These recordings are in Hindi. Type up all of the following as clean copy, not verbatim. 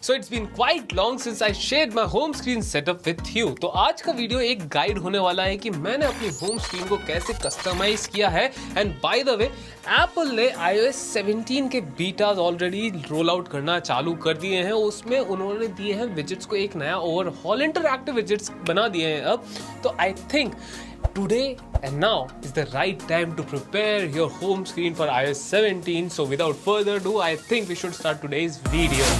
So it's been quite long since I shared my home screen setup with you. तो आज का वीडियो एक गाइड होने वाला है कि मैंने अपनी होम स्क्रीन को कैसे कस्टमाइज किया है. And by the way Apple ने iOS 17 के बीटाज ऑलरेडी रोल आउट करना चालू कर दिए हैं. उसमें उन्होंने दिए हैं विजेट्स को एक नया ओवरहॉल, इंटरैक्टिव विजेट्स बना दिए हैं अब. तो I think today and now is the right time to prepare your home screen for iOS 17. So without further ado, I think we should start today's video.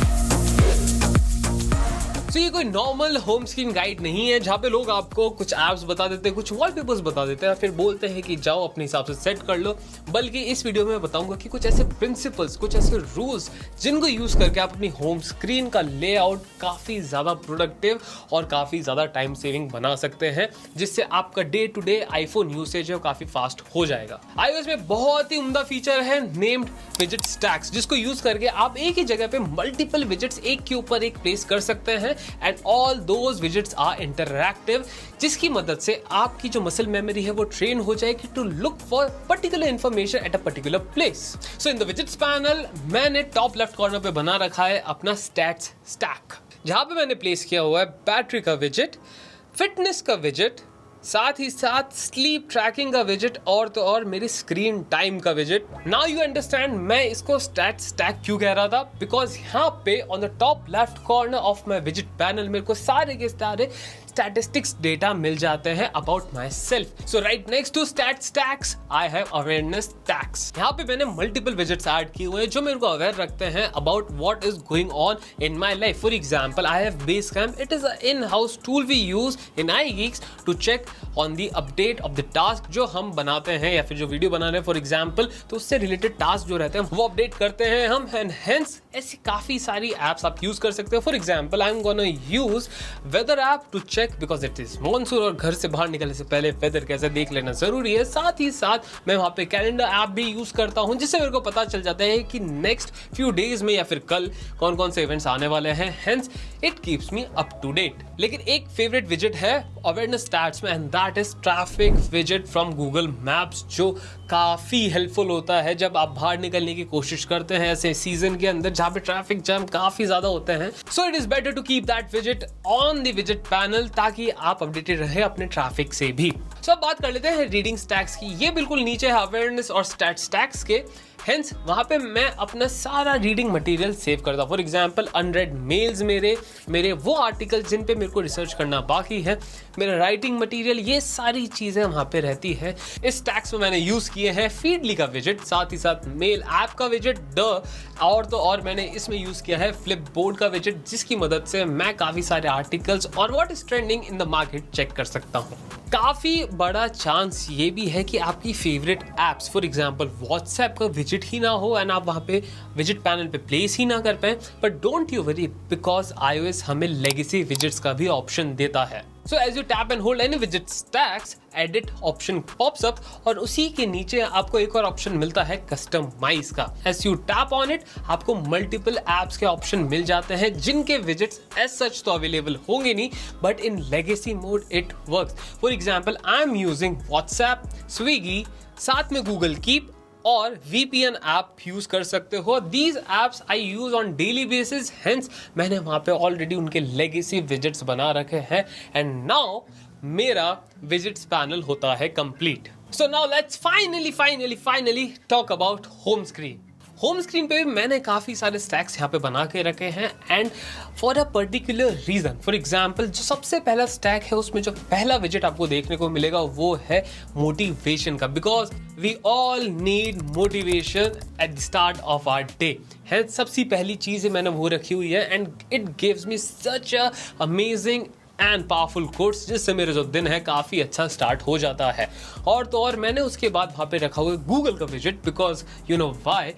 तो ये कोई नॉर्मल होम स्क्रीन गाइड नहीं है जहाँ पे लोग आपको कुछ ऐप्स बता देते हैं, कुछ वॉलपेपर्स बता देते हैं, फिर बोलते हैं कि जाओ अपने हिसाब से सेट कर लो. बल्कि इस वीडियो में मैं बताऊंगा कि कुछ ऐसे प्रिंसिपल्स, कुछ ऐसे रूल्स जिनको यूज करके आप अपनी होम स्क्रीन का लेआउट काफी ज्यादा प्रोडक्टिव और काफी ज्यादा टाइम सेविंग बना सकते हैं, जिससे आपका day to day iPhone usage है वो काफी फास्ट हो जाएगा. iOS में बहुत ही उम्दा फीचर है नेम्ड विजेट स्टैक्स, जिसको यूज करके आप एक ही जगह पे मल्टीपल विजेट्स एक के ऊपर एक प्लेस कर सकते हैं. And all those widgets are interactive, जिसकी मदद से आपकी जो मसल मेमोरी है वो ट्रेन हो जाएगी to look for particular information at a particular place. So in the widgets panel मैंने टॉप लेफ्ट कॉर्नर पे बना रखा है अपना स्टैट्स स्टैक, जहां पे मैंने प्लेस किया हुआ है बैटरी का विजेट, फिटनेस का विजेट, साथ ही साथ स्लीप ट्रैकिंग का विजेट और तो और मेरी स्क्रीन टाइम का विजेट. नाउ यू अंडरस्टैंड मैं इसको स्टैट स्टैक क्यों कह रहा था, बिकॉज यहाँ पे on the top left corner of my विजेट पैनल मेरे को सारे के सारे स्टैटिस्टिक्स डेटा मिल जाते हैं about myself. So right next to stat stacks I have awareness tags. यहाँ पे मैंने मल्टीपल विजेट्स ऐड किए हुए हैं जो मेरे को अवेयर रखते हैं about what is going on in my life. For example I have Basecamp. It is a in house tool we use in iGeeks to check on the update of the task जो हम बनाते हैं या फिर जो वीडियो बना रहे हैं फॉर एग्जाम्पल, तो उससे रिलेटेड टास्क जो रहते हैं वो अपडेट करते हैं हम. एंड हेंस ऐसी काफी सारी एप्स आप यूज कर सकते हो. For example I am gonna use weather app to check, because it is monsoon और घर से बाहर निकलने से पहले वेदर कैसे देख लेना जरूरी है. साथ ही साथ मैं वहां पे कैलेंडर ऐप भी यूज करता हूं, जिससे मेरे को पता चल जाता है कि नेक्स्ट फ्यू डेज में या फिर कल कौन कौन से इवेंट्स आने वाले हैं. Hence it keeps me up to date. लेकिन एक फेवरेट विजेट है अवेयरनेस स्टैट्स में, एंड दैट इज ट्रैफिक विजेट फ्रॉम गूगल मैप्स, जो काफी हेल्पफुल होता है जब आप बाहर निकलने की कोशिश करते हैं ऐसे सीजन के अंदर जहां पे ट्रैफिक जैम काफी ज्यादा होते हैं. So it is better to keep that विजेट on the विजेट panel ताकि आप अपडेटेड रहे अपने ट्रैफिक से भी. सो अब बात कर लेते हैं रीडिंग स्टैक्स की. ये बिल्कुल नीचे है अवेयरनेस और स्टैट स्टैक्स के. हेंस वहां पे मैं अपना सारा रीडिंग मटेरियल सेव करता हूँ. फॉर एग्जाम्पल अनरेड मेल्स, मेरे वो आर्टिकल जिन पे मेरे को रिसर्च करना बाकी है, मेरा राइटिंग मटेरियल, ये सारी चीजें वहां पे रहती है. इस टैग्स में मैंने यूज किए हैं फीडली का विजेट, साथ ही साथ मेल ऐप का विजेट और तो और मैंने इसमें यूज किया है फ्लिप बोर्ड का विजेट, जिसकी मदद से मैं काफी सारे आर्टिकल्स और what is trending in the market check कर सकता हूँ. काफी बड़ा चांस ये भी है कि आपकी favourite apps for example WhatsApp का विजेट ही ना हो एंड आप वहां पे विजेट पैनल पे प्लेस ही ना कर पाए. But don't you worry, because iOS हमें लेगेसी विजेट्स का भी ऑप्शन देता है. So as you tap and hold any widget stacks, edit option pops up और उसी के नीचे आपको एक और ऑप्शन मिलता है कस्टमाइज का. As you tap on it, आपको मल्टीपल एप्स के ऑप्शन मिल जाते हैं जिनके विजेट्स एज सच तो अवेलेबल होंगे नहीं, but in legacy mode it works. For example I am using WhatsApp, Swiggy, साथ में गूगल कीप और VPN ऐप यूज कर सकते हो. These apps I use on daily basis, hence मैंने वहां पे ऑलरेडी उनके लेगेसी विजेट्स बना रखे हैं. एंड नाउ मेरा विजेट्स पैनल होता है complete. So now let's finally talk about home screen. Home screen पे भी मैंने काफ़ी सारे स्टैक्स यहाँ पे बना के रखे हैं and for a particular reason. For example जो सबसे पहला स्टैक है उसमें जो पहला विजेट आपको देखने को मिलेगा वो है मोटिवेशन का, because we all need motivation at the start of our day. है सबसे पहली चीज़ मैंने वो रखी हुई है and it gives me such a amazing and powerful quotes, जिससे मेरे जो दिन है काफ़ी अच्छा स्टार्ट हो जाता है. और तो और मैंने उसके बाद वहाँ पे रखा हुआ गूगल का विजेट, बिकॉज यू नो वाई.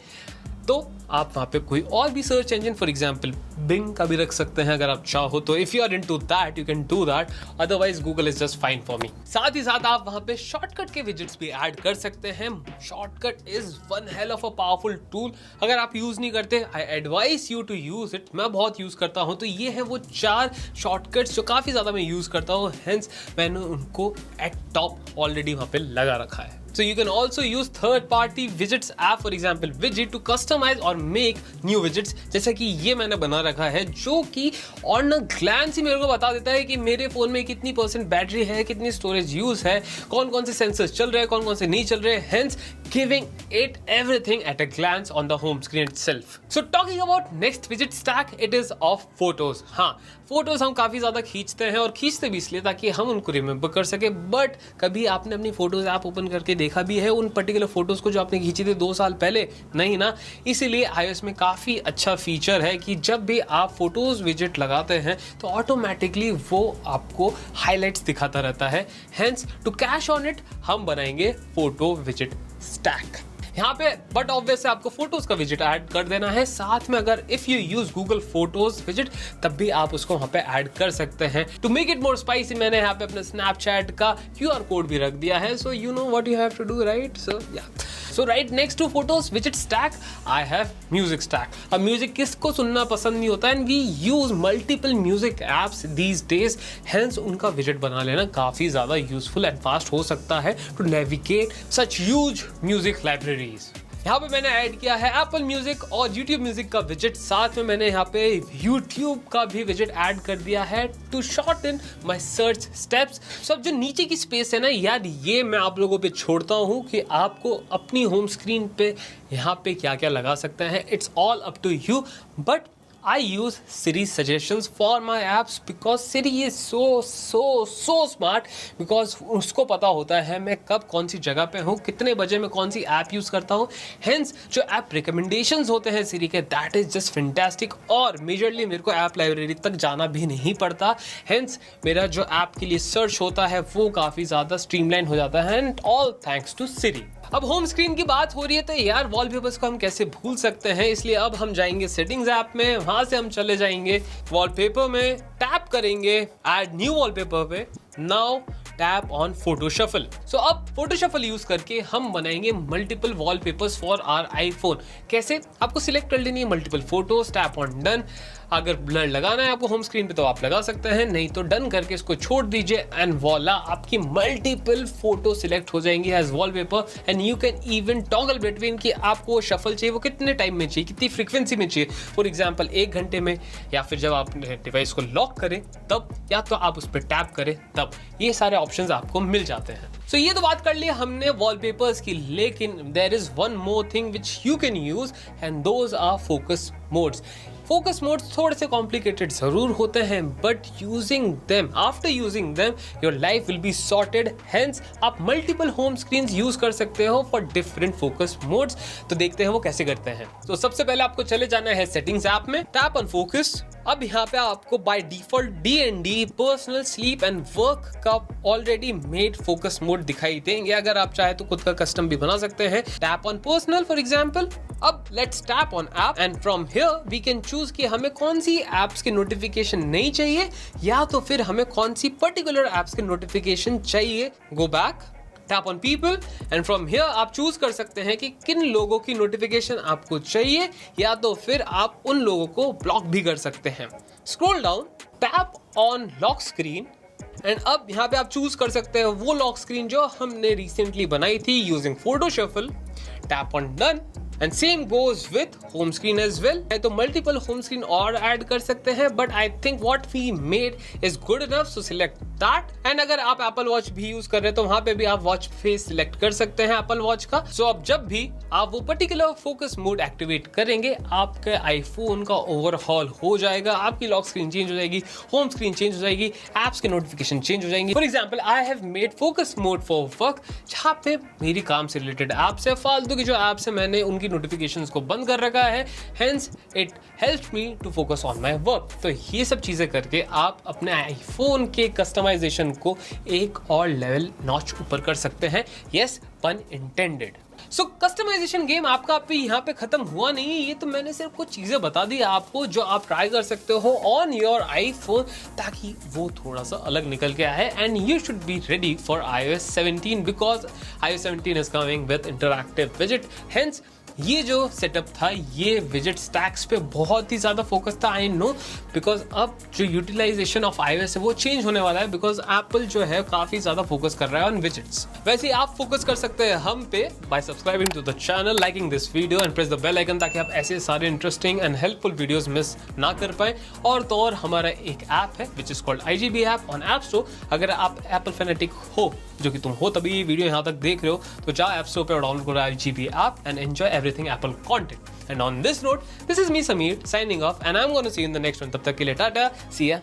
तो आप वहाँ पे कोई और भी search engine for example Bing का भी रख सकते हैं अगर आप चाहो तो. If you are into that you can do that, otherwise Google is just fine for me. साथ ही साथ आप वहाँ पे शॉर्टकट के विजेट्स भी ऐड कर सकते हैं. Shortcut is one hell of a powerful tool. अगर आप यूज नहीं करते, I advise you to use it. मैं बहुत यूज करता हूँ. तो ये है वो 4 शॉर्टकट्स जो काफी ज्यादा मैं यूज करता हूँ, हेंस मैंने उनको एट टॉप ऑलरेडी वहाँ पे लगा रखा है. So you can also use third-party widgets app, for example widget, to customize or make new widgets. जैसा कि ये मैंने बना रखा है, जो कि ऑन अ ग्लैंस ही मेरे को बता देता है कि मेरे फोन में कितनी % बैटरी है, कितनी स्टोरेज यूज है, कौन कौन से सेंसर्स चल रहे हैं, कौन कौन से नहीं चल रहे हैं, hence giving it everything at a glance on the home screen itself. So talking about next widget stack, it is of photos. हाँ, फोटोज हम काफी ज्यादा खींचते हैं, और खींचते भी इसलिए ताकि हम उनको रिमेंबर कर सके. बट कभी आपने अपनी फोटोज ऐप ओपन करके देखा भी है उन पर्टिकुलर फोटोज को जो आपने खींची थी 2 साल पहले? नहीं ना. इसीलिए iOS में काफी अच्छा फीचर है कि जब भी आप फोटोज विजेट लगाते हैं तो ऑटोमेटिकली वो आपको हाईलाइट्स दिखाता रहता है. Hence to cash on it हम बनाएंगे फोटो विजेट स्टैक. यहाँ पे बट ऑब्वियस आपको फोटोज का विजेट ऐड कर देना है. साथ में अगर if you use Google Photos विजेट तब भी आप उसको वहाँ पे ऐड कर सकते हैं. To make it more spicy मैंने यहाँ पे अपने स्नैपचैट का QR कोड भी रख दिया है. So you know what you have to do, right? So yeah So right next to photos widget stack, I have music stack. अब म्यूजिक किसको सुनना पसंद नहीं होता, and we use multiple music apps these days. Hence उनका widget बना लेना काफी ज्यादा useful and fast हो सकता है to navigate such huge music libraries. यहाँ पे मैंने ऐड किया है Apple Music और YouTube Music का विजेट. साथ में मैंने यहाँ पे YouTube का भी विजेट ऐड कर दिया है to shorten my search steps. सब जो नीचे की स्पेस है ना यार, ये मैं आप लोगों पे छोड़ता हूँ कि आपको अपनी होम स्क्रीन पे यहाँ पे क्या क्या लगा सकते हैं. It's all up to you. But I use Siri suggestions for my apps because Siri is so smart, because उसको पता होता है मैं कब कौन सी जगह पे हूँ, कितने बजे मैं कौन सी ऐप यूज़ करता हूँ. Hence जो ऐप रिकमेंडेशंस होते हैं Siri के, that is just fantastic. और मेजरली मेरे को ऐप लाइब्रेरी तक जाना भी नहीं पड़ता. Hence मेरा जो ऐप के लिए सर्च होता है वो काफ़ी ज़्यादा स्ट्रीमलाइन हो जाता है, and all thanks to Siri. अब होम स्क्रीन की बात हो रही है तो यार वॉलपेपर्स को हम कैसे भूल सकते हैं. इसलिए अब हम जाएंगे सेटिंग्स ऐप में, वहां से हम चले जाएंगे वॉलपेपर में, टैप करेंगे ऐड न्यू वॉलपेपर पे. Now tap on photo shuffle. So अब फोटो शफल यूज करके हम बनाएंगे multiple wallpapers for our iPhone. कैसे? आपको सिलेक्ट कर लेनी है multiple photos, tap on done. अगर ब्लर लगाना है आपको होम स्क्रीन पे तो आप लगा सकते हैं, नहीं तो डन करके इसको छोड़ दीजिए, एंड वॉला आपकी मल्टीपल फोटो सिलेक्ट हो जाएंगी as wallpaper. And you can even toggle between कि आपको शफल चाहिए वो कितने टाइम में चाहिए, कितनी फ्रीक्वेंसी में चाहिए. फॉर एग्जाम्पल 1 घंटे में, या फिर जब आप डिवाइस को लॉक करें तब, या तो आप उस पर टैप करें तब. ये सारे ऑप्शंस आपको मिल जाते हैं. सो ये तो बात कर ली हमने वॉलपेपर्स की, लेकिन there is one more thing which you can use, and those are focus modes. Focus modes थोड़े से कॉम्प्लिकेटेड जरूर होते हैं, but using them, after using them your life will be sorted. Hence आप मल्टीपल होम स्क्रीन यूज कर सकते हो फॉर डिफरेंट फोकस मोड्स. तो देखते हैं वो कैसे करते हैं. तो सबसे पहले आपको चले जाना है सेटिंग्स ऐप में, टैप ऑन फोकस. अब यहाँ पे आपको by default DND personal sleep and work का ऑलरेडी मेड फोकस मोड दिखाई देंगे. अगर आप चाहे तो खुद का कस्टम भी बना सकते हैं. Tap on personal for example. अब let's tap on app, and from here we can choose कि हमें कौन सी एप्स की नोटिफिकेशन नहीं चाहिए, या तो फिर हमें कौन सी पर्टिकुलर एप्स की नोटिफिकेशन चाहिए. Go back, tap on people, and from here आप चूज कर सकते हैं कि किन लोगों की नोटिफिकेशन आपको चाहिए, या तो फिर आप उन लोगों को ब्लॉक भी कर सकते हैं. Scroll down, tap on lock screen, and अब यहाँ पे आप चूज कर सकते हैं वो लॉक स्क्रीन जो हमने रिसेंटली बनाई थी using photo shuffle. Tap on done, and same goes with home screen as well. तो मल्टीपल होम स्क्रीन और ऐड कर सकते हैं, but I think what we made is good enough, so select that. And अगर आप एप्पल वॉच भी यूज कर रहे हैं तो वहां पे भी आप वॉच फेस सिलेक्ट कर सकते हैं एप्पल वॉच का. सो अब जब भी आप वो पर्टिकुलर फोकस मोड एक्टिवेट करेंगे, आपके आईफोन का ओवरहॉल हो जाएगा, आपकी लॉक स्क्रीन चेंज हो जाएगी, होम स्क्रीन चेंज हो जाएगी, एप्स के नोटिफिकेशन चेंज हो जाएंगे. For example I have made focus mode for work, जहाँ पे मेरी काम से रिलेटेड एप्स है, फालतू की जो एप्स है मैंने उनकी नोटिफिकेशंस को बंद कर रखा है. Hence it helps me to focus on my work. तो ये सब चीजें करके आप अपने आईफोन के कस्टमाइजेशन को एक और लेवल नॉच ऊपर कर सकते हैं. यस, पन इंटेंडेड. सो कस्टमाइजेशन गेम आपका पे यहाँ पे खत्म हुआ नहीं. ये तो मैंने सिर्फ कुछ चीजें बता दी आपको जो आप ट्राई कर सकते हो ऑन योर आईफोन, ताकि वो थोड़ा सा अलग निकल के आए. And you should be ready for iOS 17 because iOS 17 is coming with interactive विजेट. हेंस ये जो सेटअप था ये विजेट स्टैक्स पे बहुत ही ज़्यादा फोकस था, आई नो, बिकॉज अब जो यूटिलाइजेशन ऑफ iOS है वो चेंज होने वाला है, बिकॉज एप्पल जो है काफ़ी ज़्यादा फोकस कर रहा है ऑन विजेट्स। वैसे ही आप फोकस कर सकते हैं हम पे by subscribing to the channel, liking this video and press the bell icon, ताकि आप ऐसे सारे interesting and helpful videos miss ना कर पाए। और तो और हमारा एक ऐप है which is called IGB app on app store. अगर आप एप्पल फैनेटिक हो, जो कि तुम हो तभी वीडियो यहाँ तक देख रहे हो, तो जाओ ऐप स्टोर पे डाउनलोड करो IGB app and enjoy everything Apple content. And on this note, this is me Sameer signing off and I am gonna see you in the next one. तब तक के लिए टाटा, सी या।